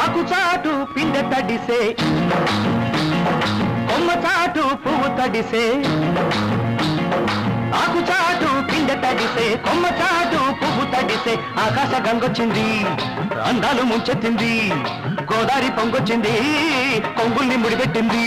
ఆకు చాటు పిందె తడిసే కొమ్మ చాటు పువ్వు తడిసే ఆకు చాటు పిందె తడిసే కొమ్మ చాటు పువ్వు తడిసే ఆకాశ గంగొచ్చింది అందాలు ముంచెత్తింది గోదారి పొంగొచ్చింది కొంగుల్ని ముడిపెట్టింది